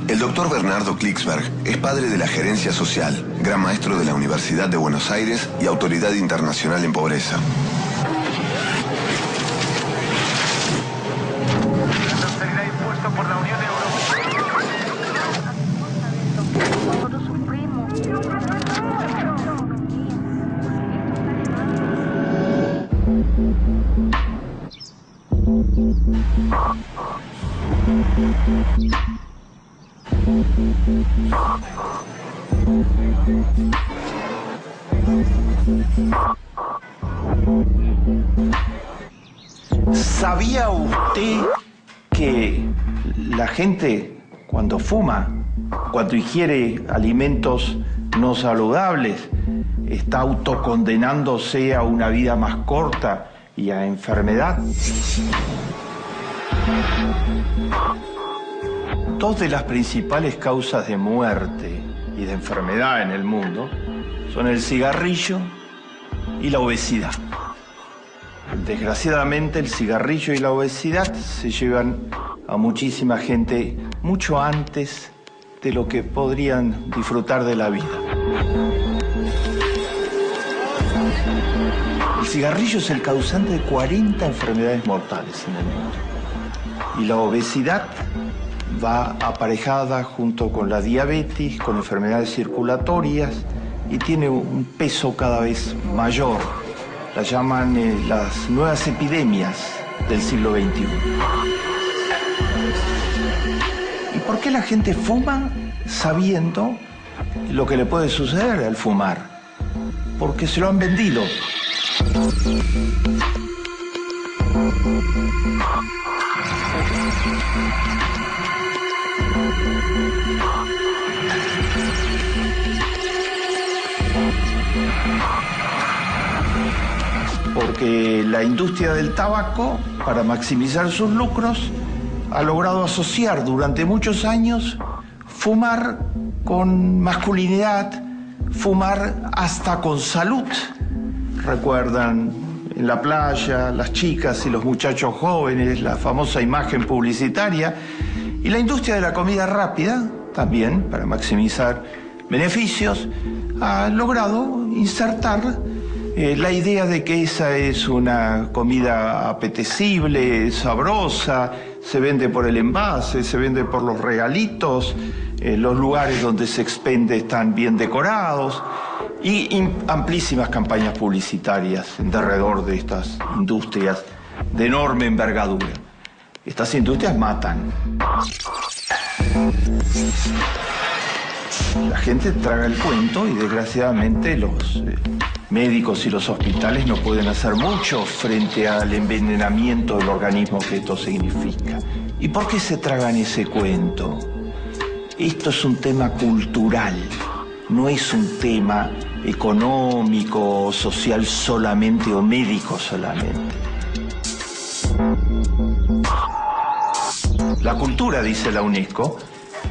El doctor Bernardo Klicksberg es padre de la gerencia social, gran maestro de la Universidad de Buenos Aires y autoridad internacional en pobreza. Será impuesto por la Unión ¿Sabía usted que la gente cuando fuma, cuando ingiere alimentos no saludables, está autocondenándose a una vida más corta y a enfermedad? Dos de las principales causas de muerte y de enfermedad en el mundo son el cigarrillo y la obesidad. Desgraciadamente, el cigarrillo y la obesidad se llevan a muchísima gente mucho antes de lo que podrían disfrutar de la vida. El cigarrillo es el causante de 40 enfermedades mortales en el mundo. Y la obesidad va aparejada junto con la diabetes, con enfermedades circulatorias y tiene un peso cada vez mayor. La llaman las nuevas epidemias del siglo XXI. ¿Y por qué la gente fuma sabiendo lo que le puede suceder al fumar? Porque se lo han vendido. Porque la industria del tabaco, para maximizar sus lucros, ha logrado asociar durante muchos años fumar con masculinidad, fumar hasta con salud. Recuerdan en la playa, las chicas y los muchachos jóvenes, la famosa imagen publicitaria. Y la industria de la comida rápida, también para maximizar beneficios, ha logrado insertar la idea de que esa es una comida apetecible, sabrosa, se vende por el envase, se vende por los regalitos, los lugares donde se expende están bien decorados y amplísimas campañas publicitarias en derredor de estas industrias de enorme envergadura. Estas industrias matan. La gente traga el cuento y desgraciadamente los médicos y los hospitales no pueden hacer mucho frente al envenenamiento del organismo que esto significa. ¿Y por qué se tragan ese cuento? Esto es un tema cultural, no es un tema económico o social solamente o médico solamente. La cultura, dice la UNESCO,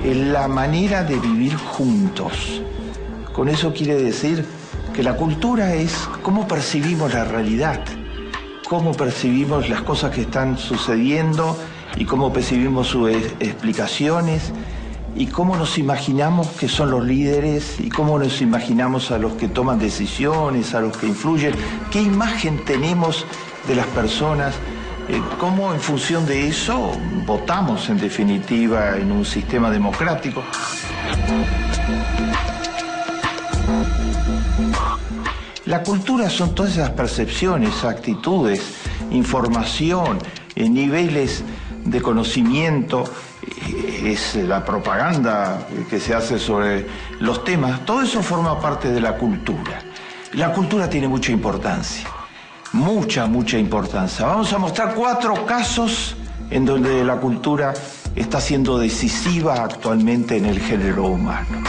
es la manera de vivir juntos. Con eso quiere decir que la cultura es cómo percibimos la realidad, cómo percibimos las cosas que están sucediendo y cómo percibimos sus explicaciones y cómo nos imaginamos que son los líderes y cómo nos imaginamos a los que toman decisiones, a los que influyen, qué imagen tenemos de las personas, cómo en función de eso votamos en definitiva en un sistema democrático. La cultura son todas esas percepciones, actitudes, información, niveles de conocimiento, es la propaganda que se hace sobre los temas. Todo eso forma parte de la cultura. La cultura tiene mucha importancia, mucha importancia. Vamos a mostrar 4 casos en donde la cultura está siendo decisiva actualmente en el género humano.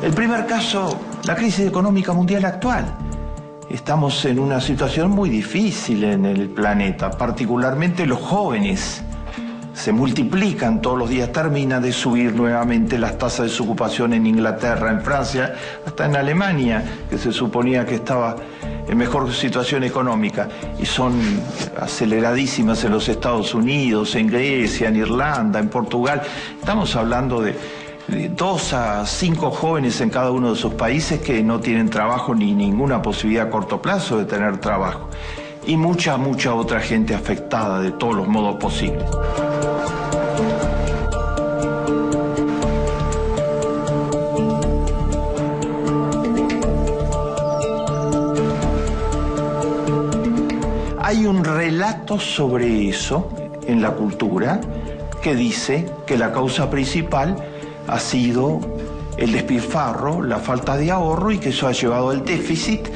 El primer caso, la crisis económica mundial actual. Estamos en una situación muy difícil en el planeta, particularmente los jóvenes. Se multiplican todos los días, terminan de subir nuevamente las tasas de desocupación en Inglaterra, en Francia, hasta en Alemania, que se suponía que estaba en mejor situación económica, y son aceleradísimas en los Estados Unidos, en Grecia, en Irlanda, en Portugal. Estamos hablando de 2 a 5 jóvenes en cada uno de esos países que no tienen trabajo ni ninguna posibilidad a corto plazo de tener trabajo. Y mucha otra gente afectada de todos los modos posibles. Hay un relato sobre eso en la cultura que dice que la causa principal ha sido el despilfarro, la falta de ahorro, y que eso ha llevado al déficit,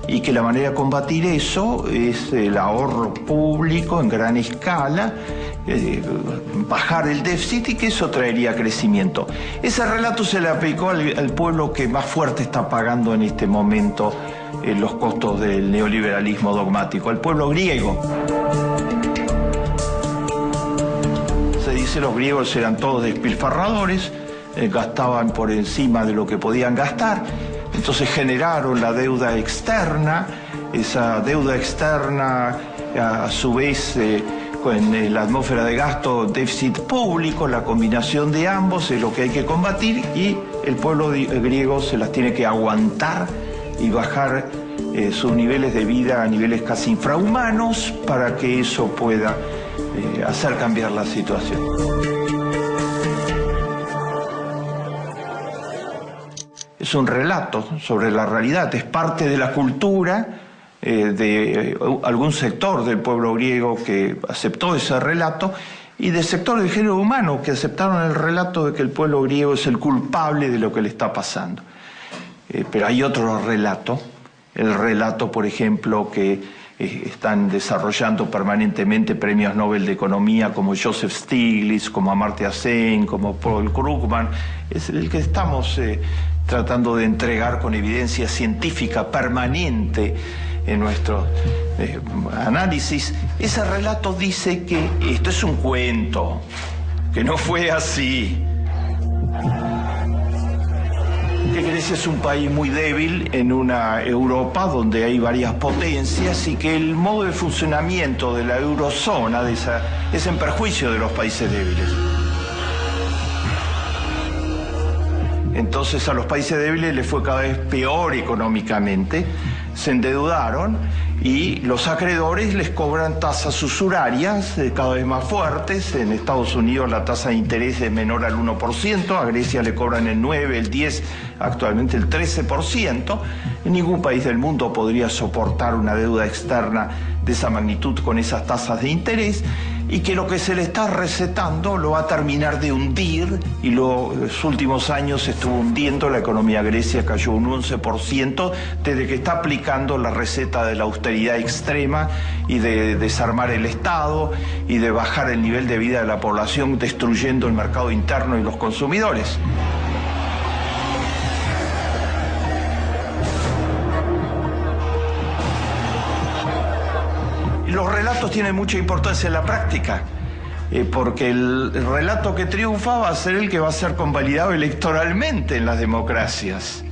y que la manera de combatir eso es el ahorro público en gran escala, bajar el déficit, y que eso traería crecimiento. Ese relato se le aplicó al pueblo que más fuerte está pagando en este momento los costos del neoliberalismo dogmático, al pueblo griego. Se dice los griegos eran todos despilfarradores, gastaban por encima de lo que podían gastar, entonces generaron la deuda externa. Esa deuda externa, a su vez, en la atmósfera de gasto, déficit público, la combinación de ambos es lo que hay que combatir, y el pueblo griego se las tiene que aguantar y bajar sus niveles de vida a niveles casi infrahumanos para que eso pueda hacer cambiar la situación. Es un relato sobre la realidad, es parte de la cultura de algún sector del pueblo griego que aceptó ese relato, y del sector del género humano que aceptaron el relato de que el pueblo griego es el culpable de lo que le está pasando. Pero hay otro relato, el relato, por ejemplo, que están desarrollando permanentemente premios Nobel de Economía como Joseph Stiglitz, como Amartya Sen, como Paul Krugman. Es el que estamos tratando de entregar con evidencia científica permanente en nuestro análisis. Ese relato dice que esto es un cuento, que no fue así. Que Grecia es un país muy débil en una Europa donde hay varias potencias, y que el modo de funcionamiento de la eurozona es en perjuicio de los países débiles. Entonces a los países débiles les fue cada vez peor económicamente, se endeudaron, y los acreedores les cobran tasas usurarias cada vez más fuertes. En Estados Unidos la tasa de interés es menor al 1%, a Grecia le cobran el 9, el 10, actualmente el 13%. Ningún país del mundo podría soportar una deuda externa de esa magnitud con esas tasas de interés, y que lo que se le está recetando lo va a terminar de hundir, y los últimos años estuvo hundiendo la economía. Grecia cayó un 11% desde que está aplicando la receta de la austeridad extrema y de desarmar el Estado y de bajar el nivel de vida de la población, destruyendo el mercado interno y los consumidores. Los relatos tienen mucha importancia en la práctica, porque el relato que triunfa va a ser el que va a ser convalidado electoralmente en las democracias.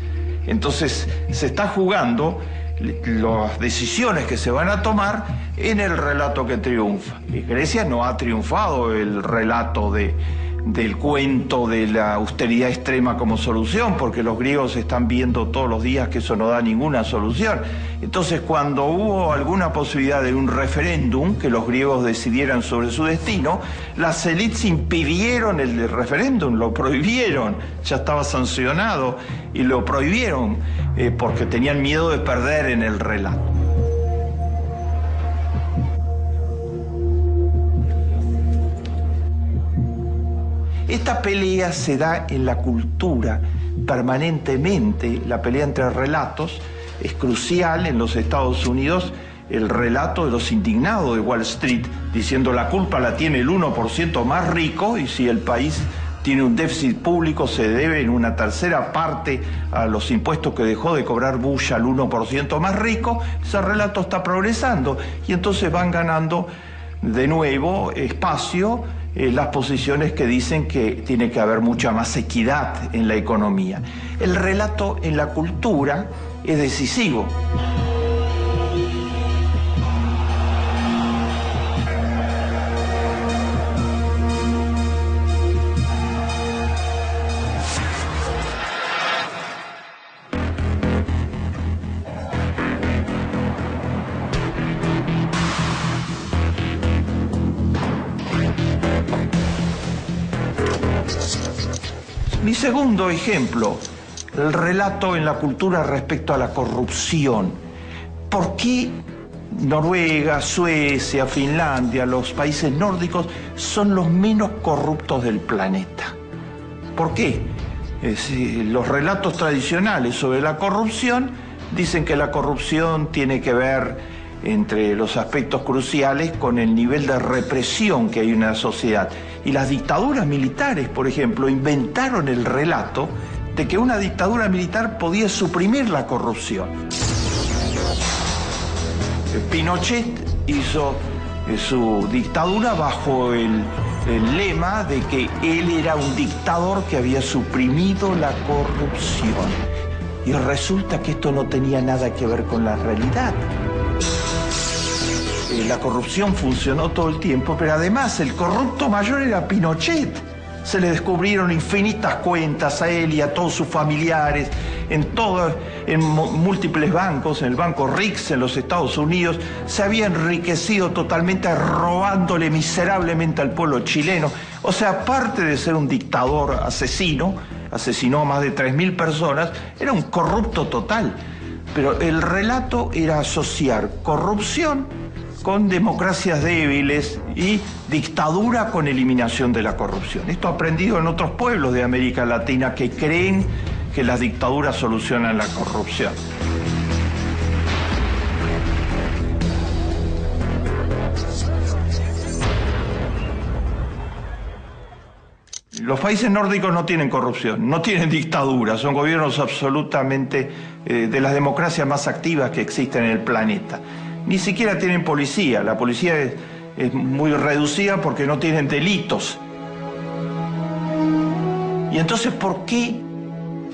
Entonces se está jugando las decisiones que se van a tomar en el relato que triunfa. Grecia no ha triunfado el relato del cuento de la austeridad extrema como solución, porque los griegos están viendo todos los días que eso no da ninguna solución. Entonces, cuando hubo alguna posibilidad de un referéndum, que los griegos decidieran sobre su destino, las élites impidieron el referéndum, lo prohibieron, ya estaba sancionado, y lo prohibieron porque tenían miedo de perder en el relato. Esta pelea se da en la cultura permanentemente, la pelea entre relatos. Es crucial en los Estados Unidos el relato de los indignados de Wall Street, diciendo la culpa la tiene el 1% más rico, y si el país tiene un déficit público, se debe en una tercera parte a los impuestos que dejó de cobrar Bush al 1% más rico. Ese relato está progresando y entonces van ganando de nuevo espacio las posiciones que dicen que tiene que haber mucha más equidad en la economía. El relato en la cultura es decisivo. Mi segundo ejemplo, el relato en la cultura respecto a la corrupción. ¿Por qué Noruega, Suecia, Finlandia, los países nórdicos son los menos corruptos del planeta? ¿Por qué? Los relatos tradicionales sobre la corrupción dicen que la corrupción tiene que ver, entre los aspectos cruciales, con el nivel de represión que hay en la sociedad. Y las dictaduras militares, por ejemplo, inventaron el relato de que una dictadura militar podía suprimir la corrupción. Pinochet hizo su dictadura bajo el lema de que él era un dictador que había suprimido la corrupción. Y resulta que esto no tenía nada que ver con la realidad. La corrupción funcionó todo el tiempo, pero además el corrupto mayor era Pinochet. Se le descubrieron infinitas cuentas a él y a todos sus familiares en múltiples bancos, en el banco Rix en los Estados Unidos. Se había enriquecido totalmente robándole miserablemente al pueblo chileno. O sea, aparte de ser un dictador asesino, asesinó a más de 3.000 personas, era un corrupto total. Pero el relato era asociar corrupción con democracias débiles y dictadura con eliminación de la corrupción. Esto aprendido en otros pueblos de América Latina que creen que las dictaduras solucionan la corrupción. Los países nórdicos no tienen corrupción, no tienen dictadura, son gobiernos absolutamente de las democracias más activas que existen en el planeta. Ni siquiera tienen policía, la policía es muy reducida porque no tienen delitos. Y entonces, ¿por qué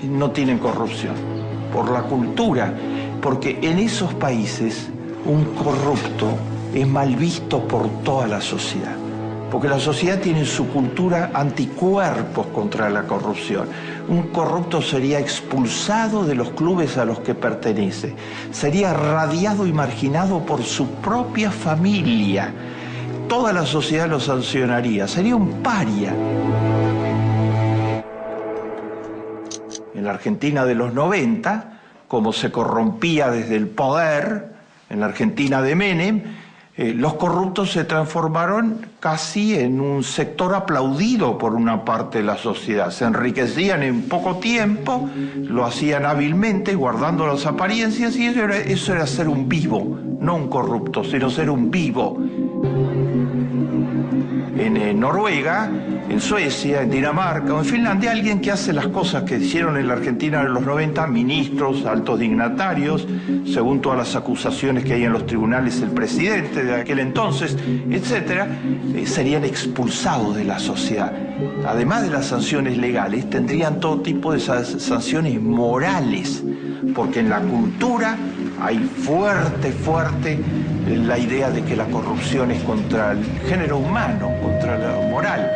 no tienen corrupción? Por la cultura, porque en esos países un corrupto es mal visto por toda la sociedad. Porque la sociedad tiene en su cultura anticuerpos contra la corrupción. Un corrupto sería expulsado de los clubes a los que pertenece. Sería radiado y marginado por su propia familia. Toda la sociedad lo sancionaría. Sería un paria. En la Argentina de los 90, como se corrompía desde el poder, en la Argentina de Menem, los corruptos se transformaron casi en un sector aplaudido por una parte de la sociedad. Se enriquecían en poco tiempo, lo hacían hábilmente, guardando las apariencias, y eso era ser un vivo, no un corrupto, sino ser un vivo. En Noruega, en Suecia, en Dinamarca o en Finlandia, alguien que hace las cosas que hicieron en la Argentina en los 90, ministros, altos dignatarios, según todas las acusaciones que hay en los tribunales, el presidente de aquel entonces, etcétera, serían expulsados de la sociedad. Además de las sanciones legales, tendrían todo tipo de sanciones morales, porque en la cultura hay fuerte la idea de que la corrupción es contra el género humano, contra la moral.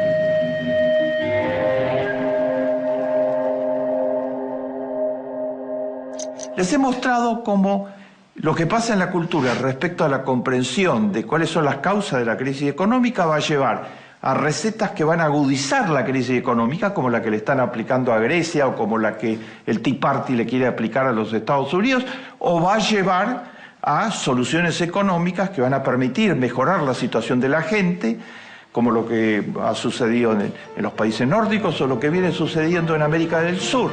Les he mostrado cómo lo que pasa en la cultura respecto a la comprensión de cuáles son las causas de la crisis económica va a llevar a recetas que van a agudizar la crisis económica, como la que le están aplicando a Grecia o como la que el Tea Party le quiere aplicar a los Estados Unidos, o va a llevar a soluciones económicas que van a permitir mejorar la situación de la gente, como lo que ha sucedido en los países nórdicos o lo que viene sucediendo en América del Sur.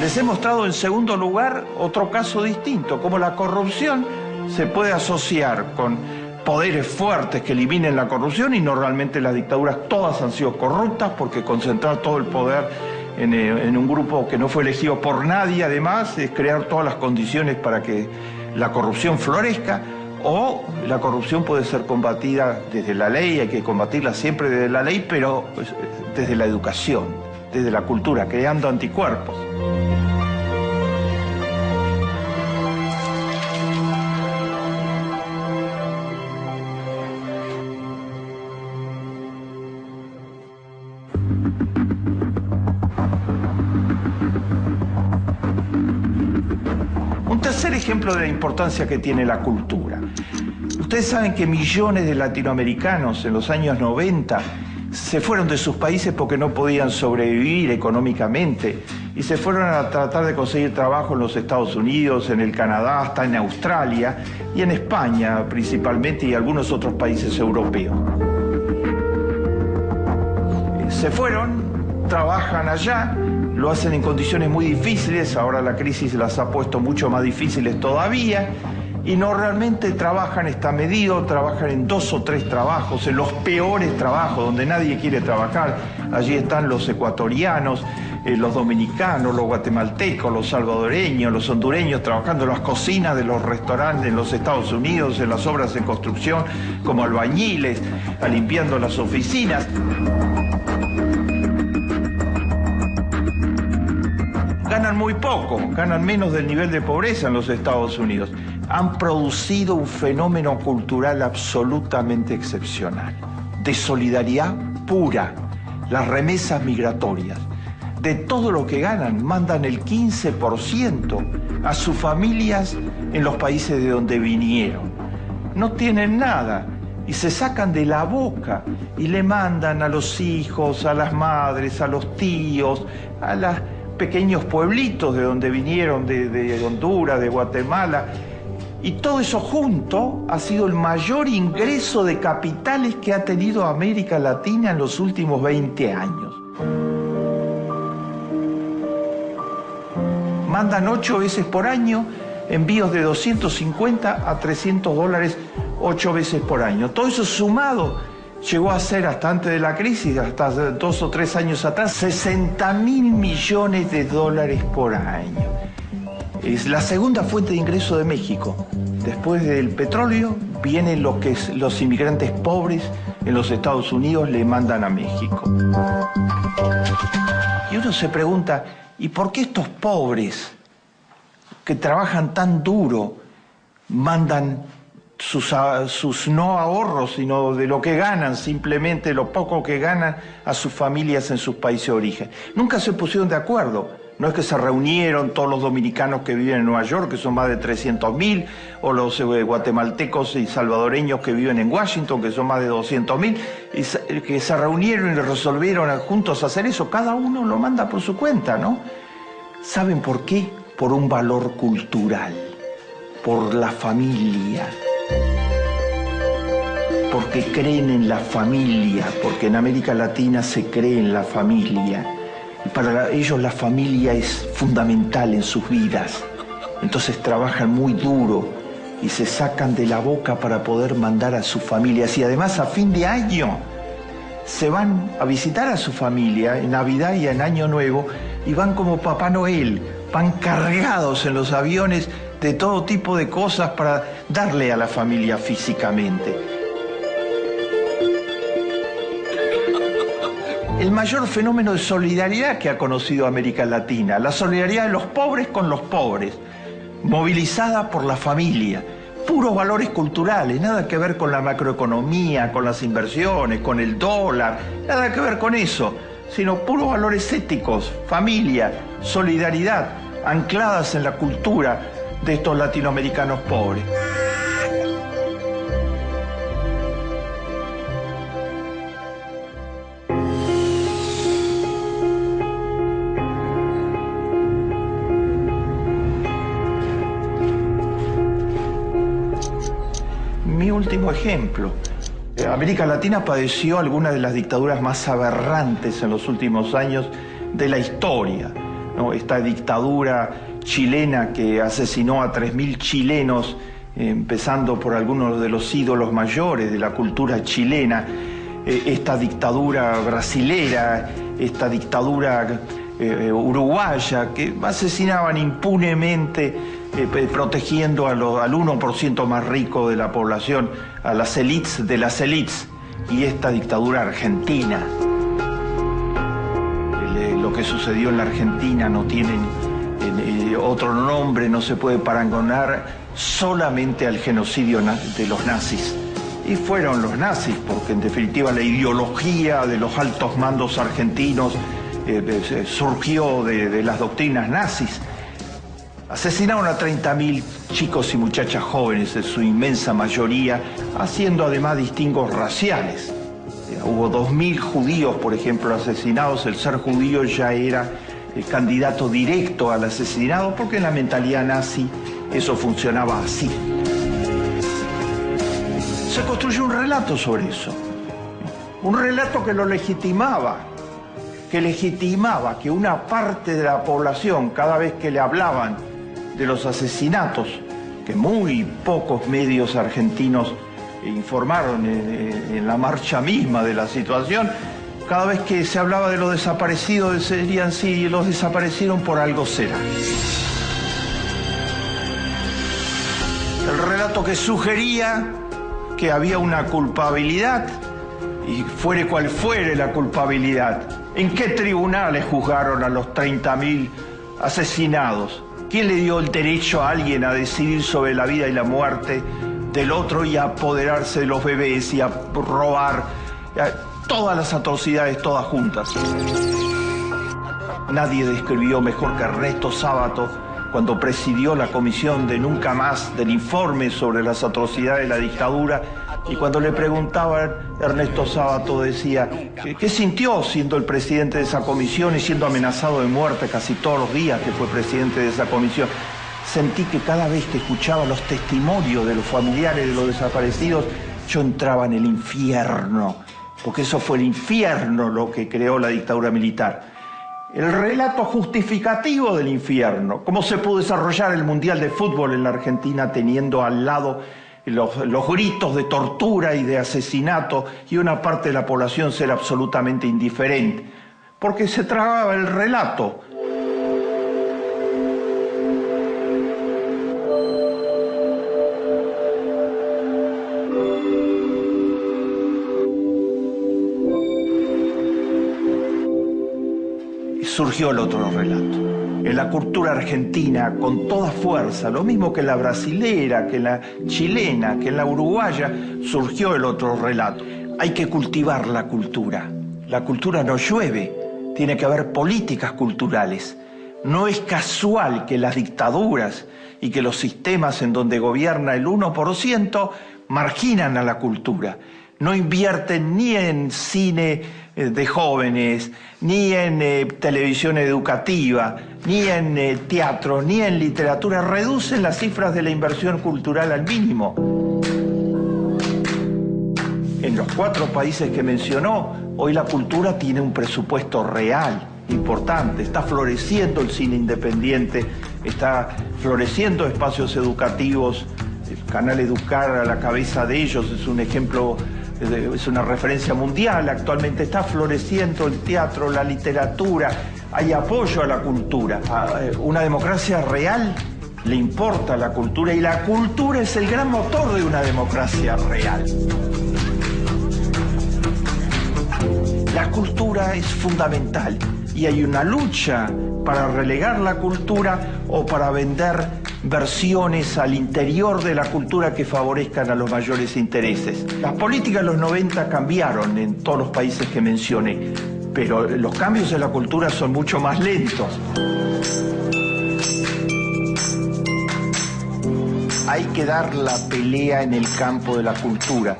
Les he mostrado en segundo lugar otro caso distinto, cómo la corrupción se puede asociar con poderes fuertes que eliminen la corrupción, y no, realmente las dictaduras todas han sido corruptas, porque concentrar todo el poder en un grupo que no fue elegido por nadie, además, es crear todas las condiciones para que la corrupción florezca. O la corrupción puede ser combatida desde la ley, hay que combatirla siempre desde la ley, pero desde la educación, desde la cultura, creando anticuerpos. Un tercer ejemplo de la importancia que tiene la cultura. Ustedes saben que millones de latinoamericanos en los años 90 se fueron de sus países porque no podían sobrevivir económicamente y se fueron a tratar de conseguir trabajo en los Estados Unidos, en el Canadá, hasta en Australia y en España principalmente, y algunos otros países europeos. Se fueron, trabajan allá, lo hacen en condiciones muy difíciles, ahora la crisis las ha puesto mucho más difíciles todavía, y no realmente trabajan, está medido, trabajan en 2 o 3 trabajos, en los peores trabajos, donde nadie quiere trabajar. Allí están los ecuatorianos, los dominicanos, los guatemaltecos, los salvadoreños, los hondureños, trabajando en las cocinas de los restaurantes en los Estados Unidos, en las obras de construcción, como albañiles, limpiando las oficinas. Ganan muy poco, ganan menos del nivel de pobreza en los Estados Unidos. Han producido un fenómeno cultural absolutamente excepcional, de solidaridad pura, las remesas migratorias. De todo lo que ganan, mandan el 15% a sus familias en los países de donde vinieron. No tienen nada y se sacan de la boca y le mandan a los hijos, a las madres, a los tíos, a los pequeños pueblitos de donde vinieron, de Honduras, de Guatemala. Y todo eso junto ha sido el mayor ingreso de capitales que ha tenido América Latina en los últimos 20 años. Mandan 8 veces por año envíos de 250 a 300 dólares 8 veces por año. Todo eso sumado llegó a ser, hasta antes de la crisis, hasta 2 o 3 años atrás, 60.000 millones de dólares por año. Es la segunda fuente de ingreso de México. Después del petróleo, vienen los inmigrantes pobres en los Estados Unidos, le mandan a México. Y uno se pregunta, ¿y por qué estos pobres que trabajan tan duro mandan sus no ahorros, sino de lo que ganan, simplemente lo poco que ganan, a sus familias en sus países de origen? Nunca se pusieron de acuerdo. No es que se reunieron todos los dominicanos que viven en Nueva York, que son más de 300.000, o los guatemaltecos y salvadoreños que viven en Washington, que son más de 200.000, y que se reunieron y resolvieron juntos hacer eso. Cada uno lo manda por su cuenta, ¿no? ¿Saben por qué? Por un valor cultural, por la familia. Porque creen en la familia, porque en América Latina se cree en la familia. Y para ellos la familia es fundamental en sus vidas. Entonces trabajan muy duro y se sacan de la boca para poder mandar a sus familias. Y además a fin de año se van a visitar a su familia en Navidad y en Año Nuevo, y van como Papá Noel, van cargados en los aviones de todo tipo de cosas para darle a la familia físicamente. El mayor fenómeno de solidaridad que ha conocido América Latina, la solidaridad de los pobres con los pobres, movilizada por la familia, puros valores culturales, nada que ver con la macroeconomía, con las inversiones, con el dólar, nada que ver con eso, sino puros valores éticos, familia, solidaridad, ancladas en la cultura de estos latinoamericanos pobres. Mi último ejemplo. América Latina padeció algunas de las dictaduras más aberrantes en los últimos años de la historia, ¿no? Esta dictadura chilena que asesinó a 3.000 chilenos empezando por algunos de los ídolos mayores de la cultura chilena, esta dictadura brasilera, esta dictadura uruguaya, que asesinaban impunemente, protegiendo al 1% más rico de la población, a las élites de las élites, y esta dictadura argentina. Lo que sucedió en la Argentina no tiene otro nombre, no se puede parangonar solamente al genocidio de los nazis. Y fueron los nazis, porque en definitiva la ideología de los altos mandos argentinos surgió de las doctrinas nazis. Asesinaron a 30.000 chicos y muchachas jóvenes, en su inmensa mayoría, haciendo además distingos raciales. Hubo 2.000 judíos, por ejemplo, asesinados. El ser judío ya era candidato directo al asesinado, porque en la mentalidad nazi eso funcionaba así. Se construyó un relato sobre eso, un relato que lo legitimaba, que una parte de la población, cada vez que le hablaban de los asesinatos, que muy pocos medios argentinos informaron en la marcha misma de la situación, cada vez que se hablaba de los desaparecidos, decían, sí, los desaparecieron por algo será. El relato que sugería que había una culpabilidad, y fuere cual fuere la culpabilidad. ¿En qué tribunales juzgaron a los 30.000 asesinados? ¿Quién le dio el derecho a alguien a decidir sobre la vida y la muerte del otro y a apoderarse de los bebés y a robar? Todas las atrocidades, todas juntas. Nadie describió mejor que Ernesto Sábato, cuando presidió la comisión de Nunca Más del informe sobre las atrocidades de la dictadura, y cuando le preguntaban, Ernesto Sábato decía, ¿qué sintió siendo el presidente de esa comisión y siendo amenazado de muerte casi todos los días que fue presidente de esa comisión? Sentí que cada vez que escuchaba los testimonios de los familiares de los desaparecidos, yo entraba en el infierno, porque eso fue el infierno lo que creó la dictadura militar. El relato justificativo del infierno, cómo se pudo desarrollar el Mundial de Fútbol en la Argentina teniendo al lado los gritos de tortura y de asesinato y una parte de la población ser absolutamente indiferente, porque se tragaba el relato. Surgió el otro relato. En la cultura argentina, con toda fuerza, lo mismo que en la brasilera, que en la chilena, que en la uruguaya, surgió el otro relato. Hay que cultivar la cultura. La cultura no llueve, tiene que haber políticas culturales. No es casual que las dictaduras y que los sistemas en donde gobierna el 1% marginan a la cultura. No invierten ni en cine de jóvenes, ni en televisión educativa, ni en teatro, ni en literatura. Reducen las cifras de la inversión cultural al mínimo. En los 4 países que mencionó, hoy la cultura tiene un presupuesto real, importante. Está floreciendo el cine independiente, está floreciendo espacios educativos. El canal Educar a la cabeza de ellos es un ejemplo, es una referencia mundial. Actualmente está floreciendo el teatro, la literatura, hay apoyo a la cultura. A una democracia real le importa la cultura, y la cultura es el gran motor de una democracia real. La cultura es fundamental y hay una lucha para relegar la cultura o para vender versiones al interior de la cultura que favorezcan a los mayores intereses. Las políticas de los 90 cambiaron en todos los países que mencioné, pero los cambios en la cultura son mucho más lentos. Hay que dar la pelea en el campo de la cultura.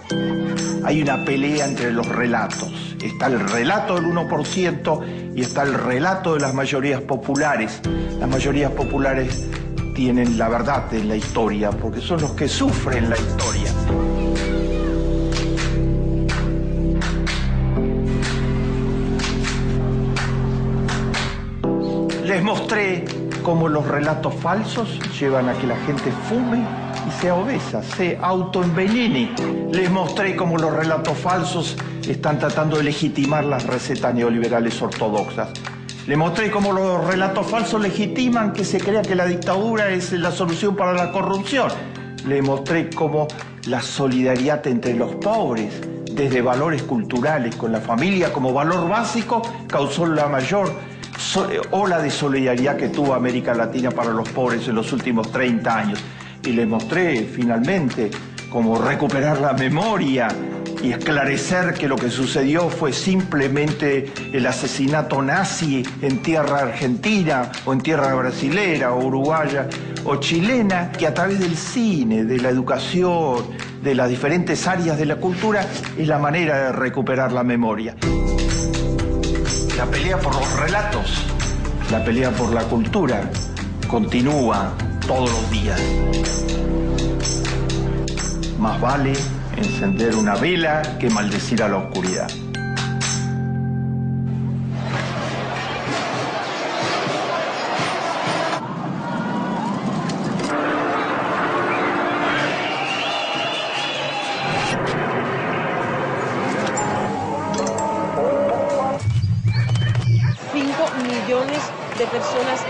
Hay una pelea entre los relatos. Está el relato del 1% y está el relato de las mayorías populares. Las mayorías populares tienen la verdad en la historia, porque son los que sufren la historia. Les mostré cómo los relatos falsos llevan a que la gente fume, y sea obesa, se autoenvenene. Les mostré cómo los relatos falsos están tratando de legitimar las recetas neoliberales ortodoxas. Les mostré cómo los relatos falsos legitiman que se crea que la dictadura es la solución para la corrupción. Les mostré cómo la solidaridad entre los pobres, desde valores culturales con la familia como valor básico, causó la mayor ola de solidaridad que tuvo América Latina para los pobres en los últimos 30 años. Y les mostré finalmente cómo recuperar la memoria y esclarecer que lo que sucedió fue simplemente el asesinato nazi en tierra argentina o en tierra brasilera o uruguaya o chilena, que a través del cine, de la educación, de las diferentes áreas de la cultura, es la manera de recuperar la memoria. La pelea por los relatos, la pelea por la cultura, continúa todos los días. Más vale encender una vela que maldecir a la oscuridad. Millones de personas